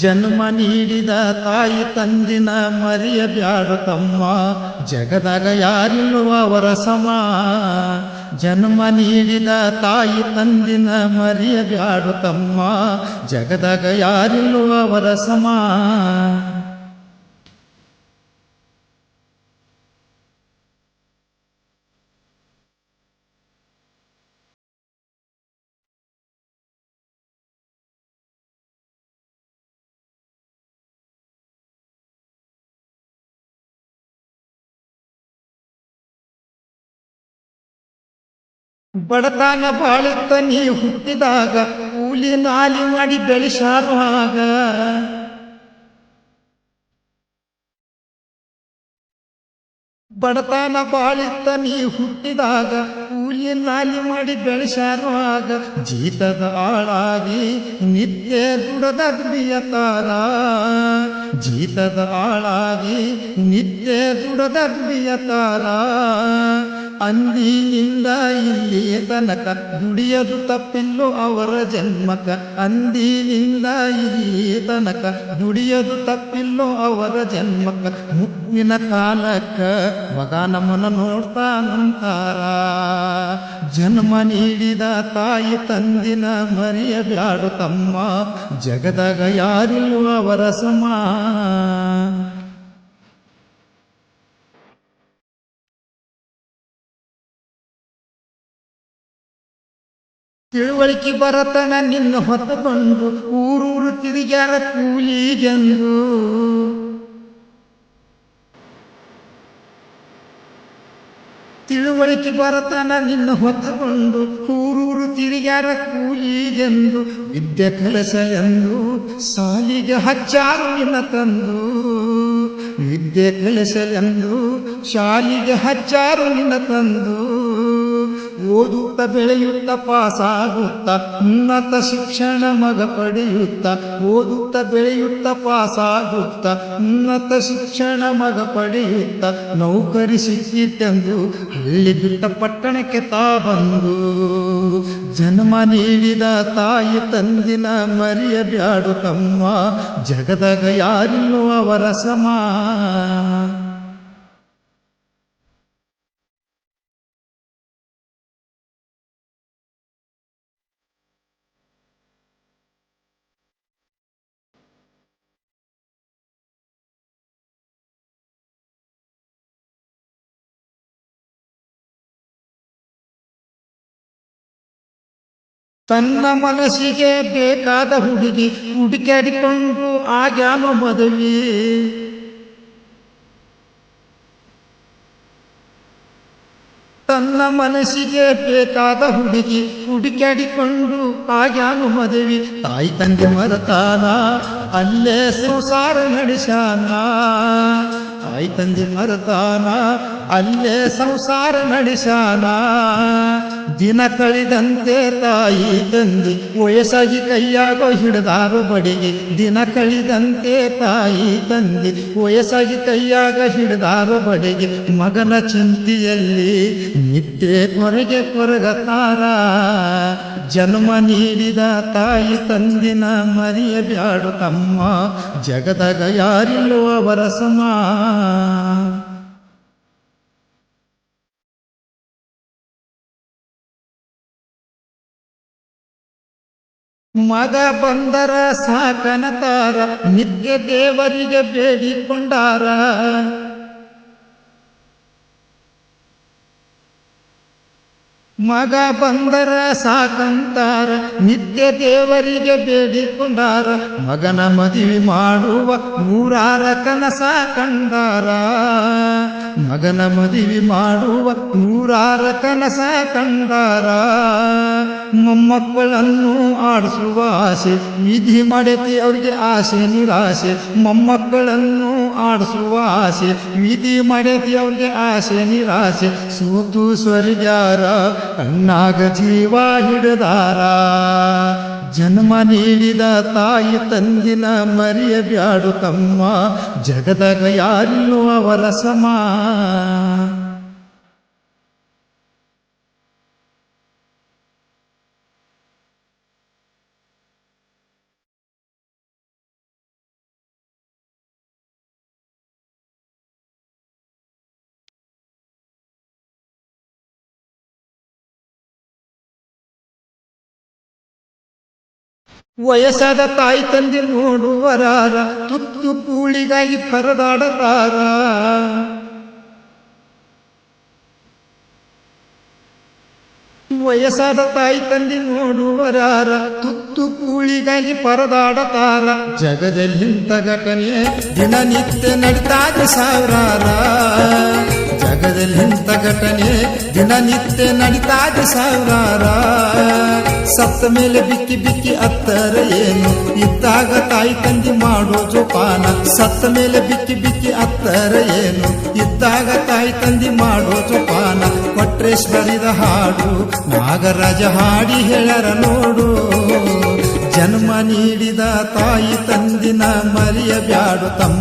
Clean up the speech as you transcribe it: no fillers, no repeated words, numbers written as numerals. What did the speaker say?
ಜನ್ಮ ನೀಡಿದ ತಾಯಿ ತಂದಿನ ಮರೆಯಬ್ಯಾಡ ತಮ್ಮ, ಜಗದಾಗ ಯಾರಿಲ್ಲುವ ಅವರ ಸಮ. ಜನ್ಮ ನೀಡಿದ ತಾಯಿ ತಂದಿನ ಮರೆಯಬ್ಯಾಡ ತಮ್ಮ, ಜಗದಾಗ ಯಾರಿಲ್ಲುವ ಅವರ ಸಮ. ಬಡತನ ಬಾಳಿತ್ತ ನೀ ಹುಟ್ಟಿದಾಗ, ಕೂಲಿ ನಾಲಿ ಮಾಡಿ ಬೆಳೆಸಾರು ಆಗ. ಬಡತನ ಬಾಳಿತ್ತ ನೀ ಹುಟ್ಟಿದಾಗ, ಕೂಲಿ ನಾಲಿ ಮಾಡಿ ಬೆಳೆಸಾರು ಆಗ. ಜೀತದ ಆಳಾಗಿ ನಿತ್ಯ ದುಡದ ದುಡಿಯತಾರ, ಜೀತದ ಆಳಾಗಿ ನಿತ್ಯ ದುಡದ ದುಡಿಯತಾರ. ಅಂದಿನಿಂದ ಇಲ್ಲಿ ತನಕ ದುಡಿಯದು ತಪ್ಪಿಲ್ಲೋ ಅವರ ಜನ್ಮಕ, ಅಂದಿನಿಂದ ಇಲ್ಲಿ ತನಕ ದುಡಿಯದು ತಪ್ಪಿಲ್ಲೋ ಅವರ ಜನ್ಮಕ. ಮುಪ್ಪಿನ ಕಾಲಕ್ಕ ಮಗ ನಮ್ಮನ ನೋಡ್ತಾನಂತಾರ, ಜನ್ಮ ನೀಡಿದ ತಾಯಿ ತಂದಿನ ಮರೆಯಬ್ಯಾಡು ತಮ್ಮ, ಜಗದಾಗ ಯಾರಿಲ್ಲೋ ಅವರ ಸಮ. ತಿಳುವಳಿಕೆ ಬರತನ ನಿನ್ನ ಹೊತ್ತುಕೊಂಡು, ಊರೂರು ತಿರುಗ್ಯಾರ ಕೂಲಿಗೆಂದು. ತಿಳುವಳಿಕೆ ಬರತನ ನಿನ್ನ ಹೊತ್ತುಕೊಂಡು, ಊರೂರು ತಿರುಗ್ಯಾರ ಕೂಲಿಗೆಂದು. ವಿದ್ಯೆ ಕಲಸ ಎಂದು ಸಾಲಿಗೆ ಹಚ್ಚಾರು ನಿನ್ನ ತಂದು, ವಿದ್ಯೆ ಕಲಿಸಲೆಂದು ಶಾಲಿಗೆ ಹಚ್ಚಾರು ನಿನ್ನ ತಂದು. ಓದುತ್ತ ಬೆಳೆಯುತ್ತ ಪಾಸಾಗುತ್ತ ಉನ್ನತ ಶಿಕ್ಷಣ ಮಗ ಪಡೆಯುತ್ತ, ಓದುತ್ತ ಬೆಳೆಯುತ್ತ ಪಾಸಾಗುತ್ತ ಉನ್ನತ ಶಿಕ್ಷಣ ಮಗ ಪಡೆಯುತ್ತ. ನೌಕರಿ ಸಿಕ್ಕಿತೆಂದು ಹಳ್ಳಿ ಬಿಟ್ಟ ಪಟ್ಟಣಕ್ಕೆ ತಾ ಬಂದು, ಜನ್ಮ ನೀಡಿದ ತಾಯಿ ತಂದಿನ ಮರೆಯಬ್ಯಾಡು ತಮ್ಮ, ಜಗದಾಗ ಯಾರಿಲ್ಲೋ ಅವರ ಸಮ. ತನ್ನ ಮನಸ್ಸಿಗೆ ಬೇಕಾದ ಹುಡುಗಿ ಹುಡುಕಾಡಿಕೊಂಡು ಆಗ್ಯಾನು ಮದುವೆ. ತನ್ನ ಮನಸ್ಸಿಗೆ ಬೇಕಾದ ಹುಡುಗಿ ಹುಡುಕಾಡಿಕೊಂಡು ಆಗ್ಯಾನು ಮದುವೆ. ತಾಯಿ ತಂದೆ ಮರತಾನ ಅಲ್ಲೇ ಸಂಸಾರ ನಡೆಸಾನ, ತಾಯಿ ತಂದೆ ಮರತಾನ ಅಲ್ಲೇ ಸಂಸಾರ ನಡೆಸಾನ. ದಿನ ಕಳೆದಂತೆ ತಾಯಿ ತಂದೆ ವಯಸ್ಸಾಗಿ ಕೈಯಾಗ ಹಿಡಿದಾರು ಬಡಿಗೆ, ದಿನ ಕಳೆದಂತೆ ತಾಯಿ ತಂದೆ ವಯಸ್ಸಾಗಿ ಕೈಯಾಗ ಹಿಡಿದಾರು ಬಡಿಗೆ. ಮಗನ ಚಿಂತೆಯಲ್ಲಿ ನಿತ್ಯ ಕೊರಗೆ ಕೊರಗತಾರ, ಜನ್ಮ ನೀಡಿದ ತಾಯಿ ತಂದಿನ ಮರೆಯಬ್ಯಾಡು ತಮ್ಮ, ಜಗದಾಗ ಯಾರಿಲ್ಲೋ ಅವರ ಸಮ. ಮಗ ಬಂದರ ಸಾಕನತಾರ, ನಿತ್ಯ ದೇವರಿಗೆ ಬೇಡಿಕೊಂಡಾರ. ಮಗ ಬಂದರ ಸಾಕಂತಾರ, ನಿತ್ಯ ದೇವರಿಗೆ ಬೇಡಿಕೊಂಡಾರ. ಮಗನ ಮದುವೆ ಮಾಡುವ ನೂರಾರ ಕನಸ ಕಂಡಾರ, ಮಗನ ಮದುವೆ ಮಾಡುವ ನೂರಾರ ಕನಸ ಕಂಡಾರ. ಮೊಮ್ಮಕ್ಕಳನ್ನು ಆಡಿಸುವ ಆಸೆ ವಿಧಿ ಮಾಡೈತಿ ಅವ್ರಿಗೆ ಆಸೆ ನಿರಾಸೆ. ಮೊಮ್ಮಕ್ಕಳನ್ನು ಆಡಿಸುವ ಆಸೆ ವಿಧಿ ಮಾಡೈತಿ ಅವ್ರಿಗೆ ಆಸೆ ನಿರಾಸೆ. ಸೂತು ಸ್ವರ್ಗ್ಯಾರ ಕಣ್ಣಾಗ ಜೀವ ಹಿಡಿದಾರ, ಜನ್ಮ ನೀಡಿದ ತಾಯಿ ತಂದಿನ ಮರೆಯಬ್ಯಾಡು ತಮ್ಮ, ಜಗದಾಗ ಯಾರಿಲ್ಲೋ ಅವರ ಸಮ. ವಯಸ್ಸಾದ ತಾಯಿ ತಂದೆ ನೋಡುವರಾರ ತುತ್ತು ಕೂಳಿಗಾಗಿ ಪರದಾಡತಾರ. ವಯಸ್ಸಾದ ತಾಯಿ ತಂದೆ ನೋಡುವರಾರ ತುತ್ತು ಕೂಳಿಗಾಗಿ ಪರದಾಡತಾರ. ಜಗದಲ್ಲಿಂತ ಘಟನೆ ದಿನನಿತ್ಯ ನಡೀತಾದ ಸಾವಿರಾರ. ಜಗದಲ್ಲಿಂತ ಘಟನೆ ದಿನನಿತ್ಯ ನಡೀತಾದ ಸಾವಿರಾರ. ಸತ್ತ ಮೇಲೆ ಬಿಕ್ಕಿ ಬಿಕ್ಕಿ ಅತ್ತರ ಏನು, ಇದ್ದಾಗ ತಾಯಿ ತಂದೆ ಮಾಡೋ ಜೋಪಾನ. ಸತ್ತ ಮೇಲೆ ಬಿಕ್ಕಿ ಬಿಕ್ಕಿ ಅತ್ತರ ಏನು, ಇದ್ದಾಗ ತಾಯಿ ತಂದೆ ಮಾಡೋ ಜೋಪಾನ. ಕೊಟ್ರೇಶ್ ಬರಿದ ಹಾಡು ನಾಗರಾಜ ಹಾಡಿ ಹೇಳರ ನೋಡು. ಜನ್ಮ ನೀಡಿದ ತಾಯಿ ತಂದಿನ ಮರೆಯಬ್ಯಾಡು ತಮ್ಮ.